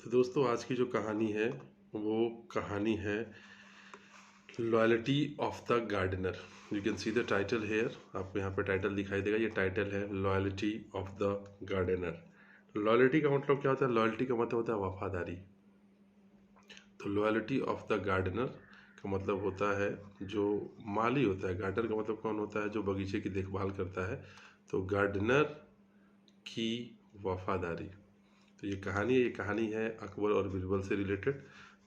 तो दोस्तों आज की जो कहानी है वो कहानी है loyalty of the gardener. You can see the title here, आपको यहाँ पे टाइटल दिखाई देगा। ये टाइटल है loyalty of the gardener. Loyalty का मतलब क्या होता है? लॉयल्टी का मतलब होता है वफादारी। तो लॉयल्टी ऑफ द गार्डनर का मतलब होता है जो माली होता है। गार्डनर का मतलब कौन होता है? जो बगीचे की देखभाल करता है। तो गार्डनर की वफादारी। तो ये कहानी है, ये कहानी है अकबर और बीरबल से रिलेटेड।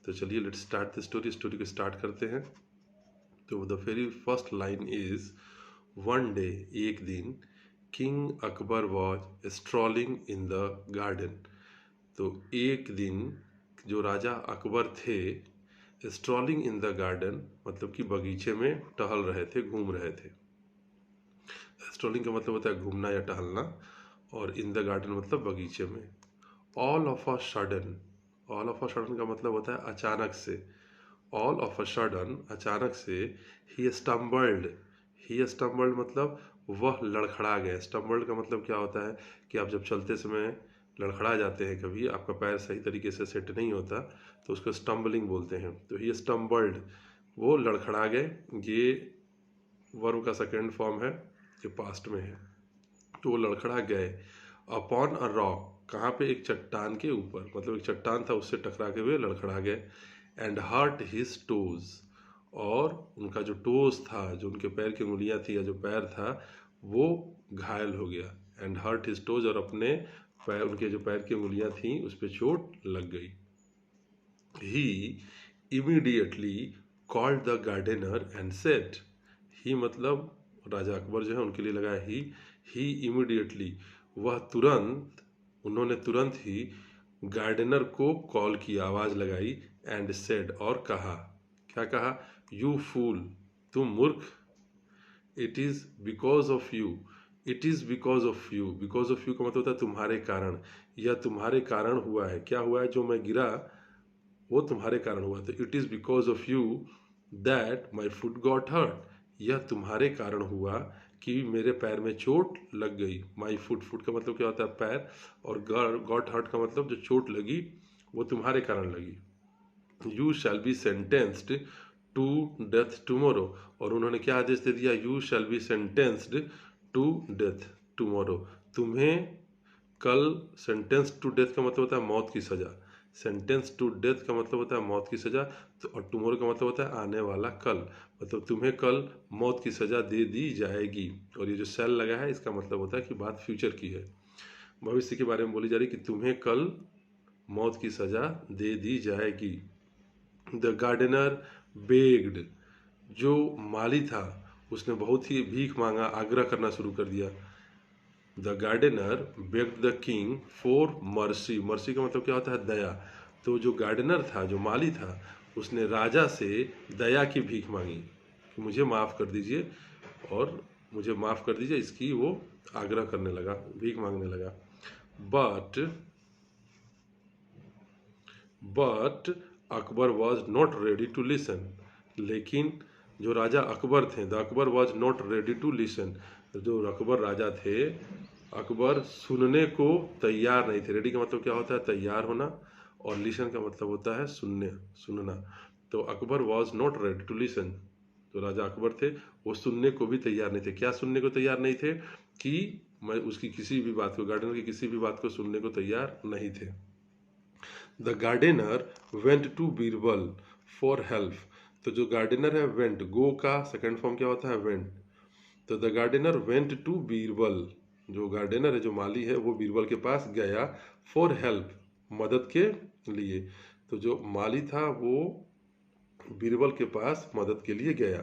तो चलिए let's start the story. Story को स्टार्ट करते हैं। तो the very first line is one day, एक दिन, king Akbar was strolling in the garden. तो एक दिन जो राजा अकबर थे, स्ट्रॉलिंग इन द गार्डन मतलब कि बगीचे में टहल रहे थे, घूम रहे थे। स्ट्रॉलिंग का मतलब होता है घूमना या टहलना, और इन द गार्डन मतलब बगीचे में। All of a sudden, all of a sudden का मतलब होता है अचानक से। ऑल ऑफ अ सडन अचानक से, ही स्टम्बल्ड। ही स्टम्बल्ड मतलब वह लड़खड़ा गए। स्टम्बल्ड का मतलब क्या होता है कि आप जब चलते समय लड़खड़ा जाते हैं, कभी आपका पैर सही तरीके से सेट नहीं होता, तो उसको स्टम्बलिंग बोलते हैं। तो ही स्टम्बल्ड, वो लड़खड़ा गए। ये वर्ब का सेकेंड फॉर्म है जो पास्ट में है। तो वो लड़खड़ा गए अपॉन अ रॉक, कहाँ पे? एक चट्टान के ऊपर, मतलब एक चट्टान था उससे टकरा के हुए लड़खड़ा गए। एंड हर्ट हिज टोज, और उनका जो टोज था, जो उनके पैर की उंगलियां थी या जो पैर था, वो घायल हो गया। एंड हर्ट हिज टोज, और अपने पैर, उनके जो पैर की उंगलियां थी उस पर चोट लग गई। He immediately called the gardener and said, he मतलब राजा अकबर जो है उनके लिए लगा ही इमीडिएटली, वह तुरंत, उन्होंने तुरंत ही गार्डनर को कॉल की, आवाज़ लगाई। एंड सेड, और कहा, क्या कहा? यू फूल, तुम मूर्ख। It is because of you, it is because of you. Because of you का मतलब होता है तुम्हारे कारण, या तुम्हारे कारण हुआ है। क्या हुआ है? जो मैं गिरा वो तुम्हारे कारण हुआ। तो it is because of you that my foot got hurt, यह तुम्हारे कारण हुआ कि मेरे पैर में चोट लग गई। माई फुट, फुट का मतलब क्या होता है? पैर, और गॉट हर्ट का मतलब जो चोट लगी वो तुम्हारे कारण लगी। You shall be sentenced to death tomorrow, और उन्होंने क्या आदेश दे दिया? You shall be sentenced to death tomorrow, तुम्हें कल, सेंटेंस टू डेथ का मतलब होता है मौत की सज़ा। सेंटेंस टू डेथ का मतलब होता है मौत की सज़ा। तो और टुमारो का मतलब होता है आने वाला कल, मतलब तुम्हें कल मौत की सज़ा दे दी जाएगी। और ये जो सेल लगा है इसका मतलब होता है कि बात फ्यूचर की है, भविष्य के बारे में बोली जा रही कि तुम्हें कल मौत की सज़ा दे दी जाएगी। द गार्डनर बेग्ड, जो माली था उसने बहुत ही भीख मांगा, आग्रह करना शुरू कर दिया। The gardener begged the king for mercy, mercy का मतलब क्या होता है? दया। तो जो गार्डनर था, जो माली था, उसने राजा से दया की भीख मांगी कि मुझे माफ़ कर दीजिए, और मुझे माफ़ कर दीजिए, इसकी वो आग्रह करने लगा, भीख मांगने लगा। But Akbar was not ready to listen, लेकिन जो राजा अकबर थे, the Akbar was not ready to listen, जो अकबर राजा थे, अकबर सुनने को तैयार नहीं थे। रेडी का मतलब क्या होता है? तैयार होना, और लिसन का मतलब होता है सुनने, सुनना। तो Akbar was not ready to listen, जो राजा अकबर थे वो सुनने को भी तैयार नहीं थे। क्या सुनने को तैयार नहीं थे? कि मैं उसकी किसी भी बात को, गार्डनर की किसी भी बात को सुनने को तैयार नहीं थे। The gardener went to Birbal for help, तो जो गार्डनर है वेंट, गो का सेकंड फॉर्म क्या होता है? वेंट। तो the gardener went to Birbal, जो गार्डनर है, जो माली है, वो बीरबल के पास गया फॉर हेल्प, मदद के लिए। तो जो माली था वो बीरबल के पास मदद के लिए गया।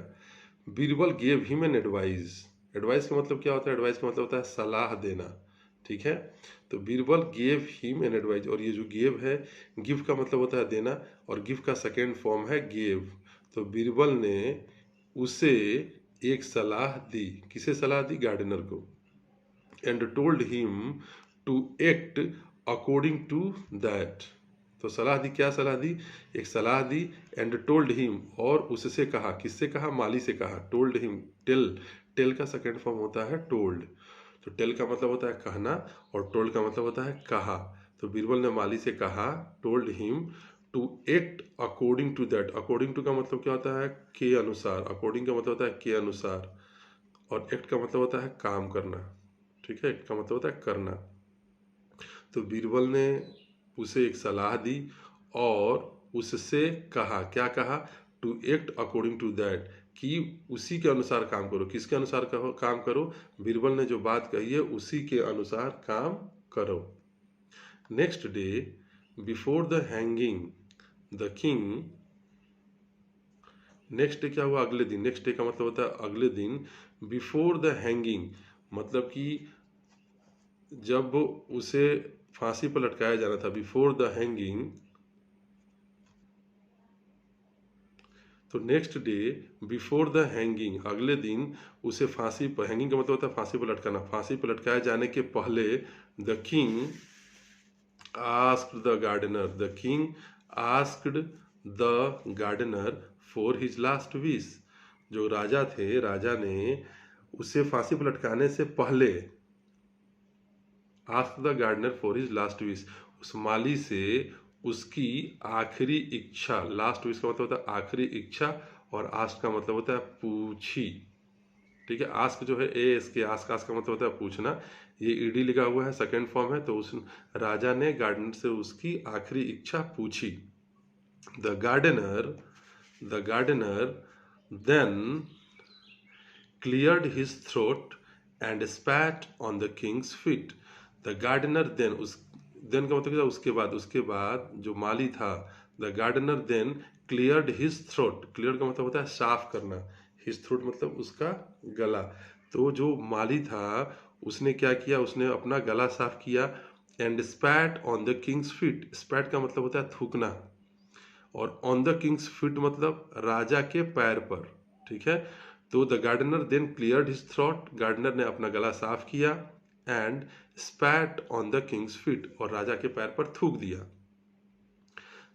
Birbal gave him an advice, advice का मतलब क्या होता है? एडवाइस का मतलब होता है सलाह देना, ठीक है। तो Birbal gave him an advice, और ये जो गेव है, गिव का मतलब होता है देना, और गिव का सेकेंड फॉर्म है गेव। तो बीरबल ने उसे एक सलाह दी। किसे सलाह दी? गार्डनर को। And told him to act according to that, तो सलाह दी। क्या सलाह दी? एक सलाह दी। एंड टोल्ड हिम, और उससे कहा। किससे कहा? माली से कहा। टोल्ड हिम, टेल, टेल का सेकेंड फॉर्म होता है टोल्ड। तो टेल का मतलब होता है कहना, और टोल्ड का मतलब होता है कहा। तो बीरबल ने माली से कहा, told him to act according to that. According to का मतलब क्या होता है, के अनुसार। अकॉर्डिंग का मतलब होता है के अनुसार, और एक्ट का मतलब होता है काम करना। ठीक है, एक्ट का मतलब होता है करना। तो बीरबल ने उसे एक सलाह दी और उससे कहा, क्या कहा, to act according to that, कि उसी के अनुसार काम करो। किसके अनुसार काम करो, बीरबल ने जो बात कही है उसी के अनुसार काम करो। Next day before the hanging the king, next day क्या हुआ, अगले दिन। नेक्स्ट डे का मतलब होता है अगले दिन। बिफोर द हैंगिंग मतलब कि जब उसे फांसी पर लटकाया जाना था, बिफोर द हैंगिंग। तो next day before the hanging, अगले दिन उसे फांसी पर, हैंगिंग का मतलब होता है फांसी पर लटकाना, फांसी पर लटकाए जाने के पहले the king asked the gardener, the king asked the gardener for his last wish. जो राजा थे, राजा ने उसे फांसी पर लटकाने से पहले asked the gardener for his last wish, उस माली से उसकी आखिरी इच्छा, लास्ट विश का मतलब होता है आखिरी इच्छा, और आस्क का मतलब होता है पूछी। ठीक है, आस्क जो है एस के, आस्क का मतलब होता है पूछना, ये ईडी लिखा हुआ है, सेकंड फॉर्म है। तो उस राजा ने गार्डनर से उसकी आखिरी इच्छा पूछी। The gardener then cleared his throat and spat on the king's feet. The gardener then, उस देन का मतलब उसके बाद जो माली था, the gardener then cleared his throat. Clear का मतलब होता है साफ करना, हिज थ्रोट मतलब उसका गला। तो जो माली था उसने क्या किया, उसने अपना गला साफ किया। And spat on the king's feet, spat का मतलब होता है थूकना, और ऑन द किंग्स फीट मतलब राजा के पैर पर। ठीक है, तो the gardener then cleared his throat, gardener ने अपना गला साफ किया, and spat on the king's feet, और राजा के पैर पर थूक दिया।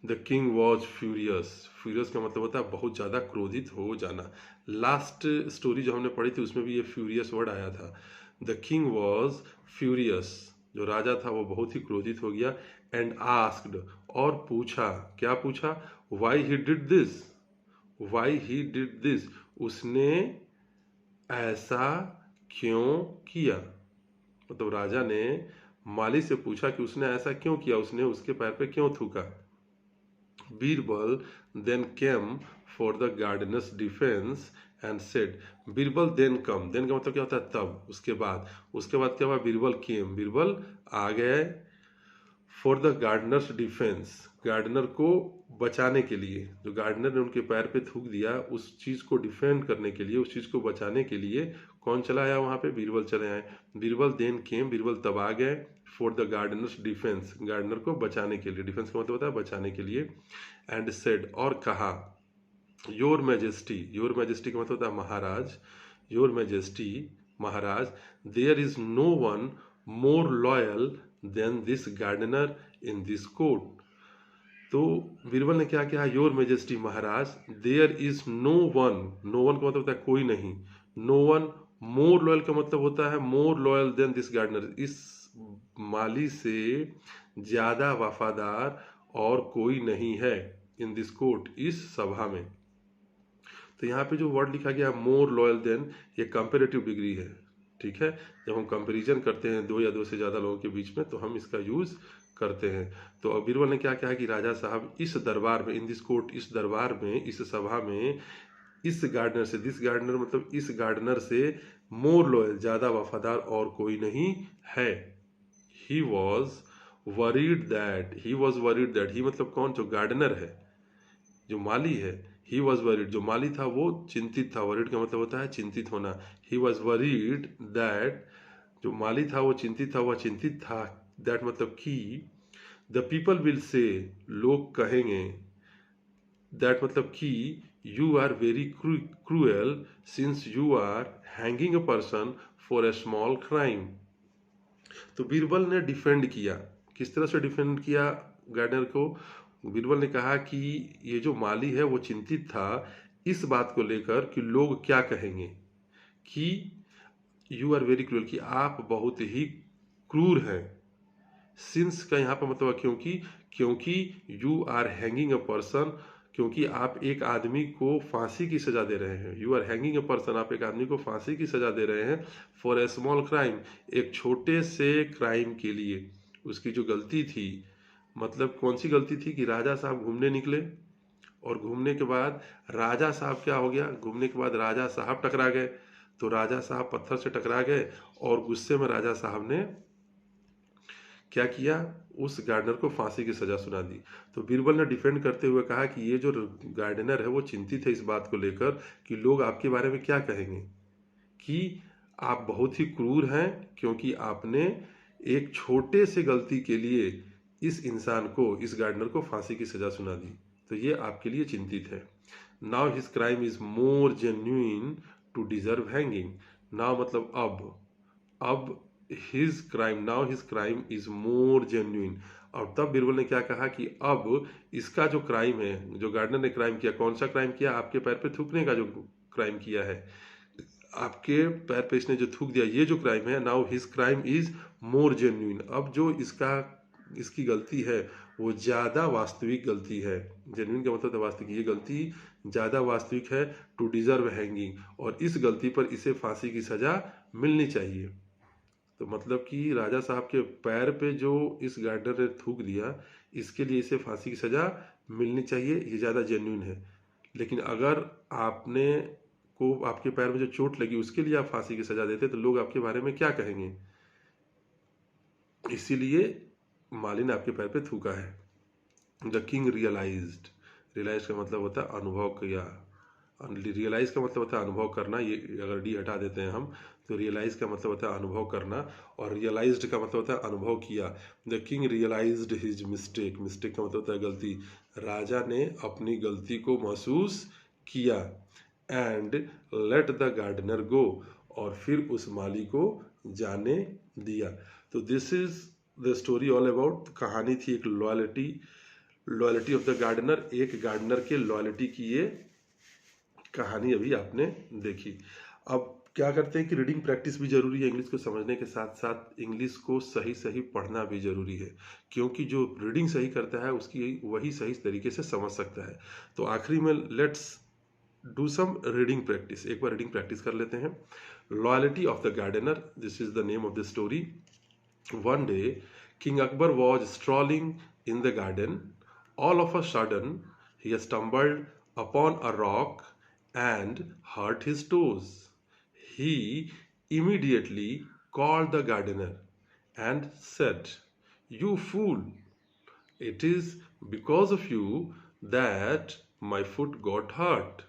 The king was furious, furious का मतलब होता है बहुत ज़्यादा क्रोधित हो जाना। लास्ट स्टोरी जो हमने पढ़ी थी उसमें भी ये फ्यूरियस वर्ड आया था। द किंग वॉज फ्यूरियस, जो राजा था वो बहुत ही क्रोधित हो गया। एंड आस्क्ड, और पूछा, क्या पूछा, why he did this, why he did this, उसने ऐसा क्यों किया। मतलब राजा ने माली से पूछा कि उसने ऐसा क्यों किया, उसने उसके पैर पे क्यों थूका। Birbal then came for the gardener's defence and said, Birbal then come, then का मतलब क्या होता है तब, उसके बाद क्या हुआ, बीरबल केम, बीरबल आ गए, for the gardener's defence, gardener को बचाने के लिए। जो गार्डनर ने उनके पैर पे थूक दिया, उस चीज़ को डिफेंड करने के लिए, उस चीज़ को बचाने के लिए कौन चला आया वहाँ पे, बीरबल चले आए। बीरबल देन केम, बीरबल तब आ गए, for the gardener's defence, gardener को बचाने के लिए, डिफेंस का मतलब होता है बचाने के लिए। एंड सेड, और कहा, योर मैजेस्टी, योर मैजेस्टी का मतलब होता है महाराज, your majesty Maharaj, there is no one more loyal than this gardener in this court. तो बीरबल ने क्या किया, your majesty Maharaj, there is no one, no one का मतलब होता है कोई नहीं, नो वन, मोर लॉयल का मतलब होता है more loyal than this gardener, इस माली से ज्यादा वफादार और कोई नहीं है, इन दिस कोर्ट, इस सभा में। तो यहाँ पे जो वर्ड लिखा गया मोर लॉयल देन, ये कंपेरेटिव डिग्री है। ठीक है, जब हम कंपेरिजन करते हैं दो या दो से ज़्यादा लोगों के बीच में तो हम इसका यूज़ करते हैं। तो बीरबल ने क्या कहा कि राजा साहब इस दरबार में, इन दिस कोर्ट, इस दरबार में, इस सभा में, इस गार्डनर से, दिस गार्डनर मतलब इस गार्डनर से मोर लॉयल, ज़्यादा वफादार और कोई नहीं है। He was worried that, he was worried that, he मतलब कौन, जो गार्डनर है, जो माली है। ही वॉज वरीड, जो माली था वो चिंतित था, वरीड का मतलब होता है चिंतित होना। ही वॉज वरीड दैट, जो माली था वो चिंतित था, वह चिंतित था, दैट मतलब कि द पीपल विल से, लोग कहेंगे, दैट मतलब कि you are very cruel since you are hanging a person for a small crime. तो बीरबल ने डिफेंड किया, किस तरह से डिफेंड किया गार्डनर को। बीरबल ने कहा कि ये जो माली है वो चिंतित था इस बात को लेकर कि लोग क्या कहेंगे, कि यू आर वेरी क्रूअल, कि आप बहुत ही क्रूर हैं, सिंस का यहाँ पर मतलब क्योंकि you are hanging a person, क्योंकि आप एक आदमी को फांसी की सजा दे रहे हैं। You are hanging a person, आप एक आदमी को फांसी की सजा दे रहे हैं। फॉर ए स्मॉल क्राइम, एक छोटे से क्राइम के लिए। उसकी जो गलती थी, मतलब कौन सी गलती थी कि राजा साहब घूमने निकले और घूमने के बाद राजा साहब क्या हो गया, घूमने के बाद राजा साहब टकरा गए। तो राजा साहब पत्थर से टकरा गए और गुस्से में राजा साहब ने क्या किया, उस गार्डनर को फांसी की सजा सुना दी। तो बीरबल ने डिफेंड करते हुए कहा कि ये जो गार्डनर है वो चिंतित है इस बात को लेकर कि लोग आपके बारे में क्या कहेंगे, कि आप बहुत ही क्रूर हैं, क्योंकि आपने एक छोटे से गलती के लिए इस इंसान को, इस गार्डनर को फांसी की सजा सुना दी। तो ये आपके लिए चिंतित है। Now his crime is more genuine to deserve hanging. Now मतलब अब his crime is more genuine. और तब बीरबल ने क्या कहा कि अब इसका जो क्राइम है, जो गार्डनर ने क्राइम किया, कौन सा क्राइम किया, आपके पैर पे थूकने का जो क्राइम किया है, आपके पैर पे इसने जो थूक दिया, ये जो क्राइम है, now his crime is more genuine. अब जो इसकी गलती है वो ज़्यादा वास्तविक गलती है। जेन्युइन का मतलब है वास्तविक, ये गलती ज़्यादा वास्तविक है टू डिजर्व हैंगिंग, और इस गलती पर इसे फांसी की सज़ा मिलनी चाहिए। तो मतलब कि राजा साहब के पैर पे जो इस गार्डनर ने थूक दिया, इसके लिए इसे फांसी की सज़ा मिलनी चाहिए, ये ज़्यादा जेन्युइन है। लेकिन अगर आपके पैर में जो चोट लगी उसके लिए आप फांसी की सज़ा देते तो लोग आपके बारे में क्या कहेंगे, इसीलिए माली ने आपके पैर पे थूका है। द किंग रियलाइज का मतलब होता है अनुभव किया। रियलाइज का मतलब होता है अनुभव करना, ये अगर डी हटा देते हैं हम तो रियलाइज का मतलब होता है अनुभव करना, और रियलाइज्ड का मतलब होता है अनुभव किया। The king realised his mistake का मतलब होता है गलती। राजा ने अपनी गलती को महसूस किया। एंड लेट द गार्डनर गो, और फिर उस माली को जाने दिया। तो this is the story all about. कहानी थी एक लॉयल्टी ऑफ द गार्डनर, एक गार्डनर के लॉयल्टी की ये कहानी अभी आपने देखी। अब क्या करते हैं कि रीडिंग प्रैक्टिस भी जरूरी है। इंग्लिश को समझने के साथ साथ इंग्लिश को सही पढ़ना भी जरूरी है, क्योंकि जो रीडिंग सही करता है उसकी वही सही तरीके से समझ सकता है। तो आखिरी में let's do some reading practice. एक बार रीडिंग प्रैक्टिस कर लेते हैं। Loyalty of the gardener, this is the name of the story. One day, King Akbar was strolling in the garden. All of a sudden, he stumbled upon a rock and hurt his toes. He immediately called the gardener and said, "You fool! It is because of you that my foot got hurt.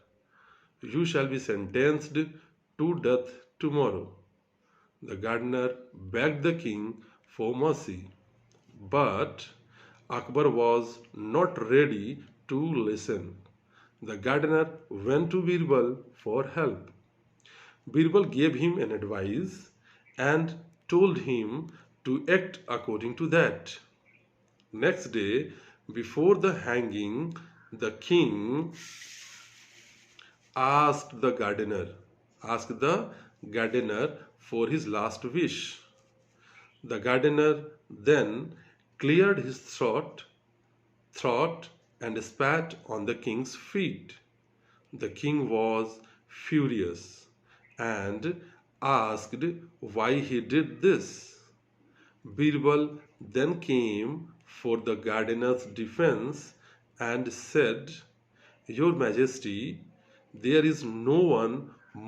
You shall be sentenced to death tomorrow." The gardener begged the king for mercy, but Akbar was not ready to listen. The gardener went to Birbal for help. Birbal gave him an advice and told him to act according to that. Next day, before the hanging, the king asked the gardener for his last wish. The gardener then cleared his throat and spat on the king's feet. The king was furious and asked why he did this. Birbal then came for the gardener's defense and said, "Your Majesty, there is no one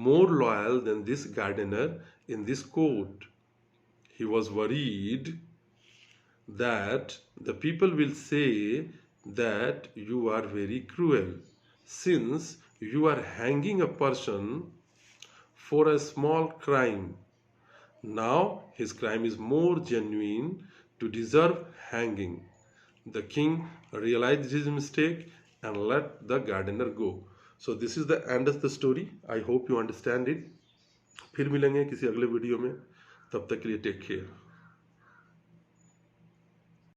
more loyal than this gardener in this court." He was worried that the people will say that you are very cruel, since you are hanging a person for a small crime. Now his crime is more genuine to deserve hanging. The king realized his mistake and let the gardener go. So this is the end of the story. I hope you understand it. फिर मिलेंगे किसी अगले video में, तब तक के लिए take care.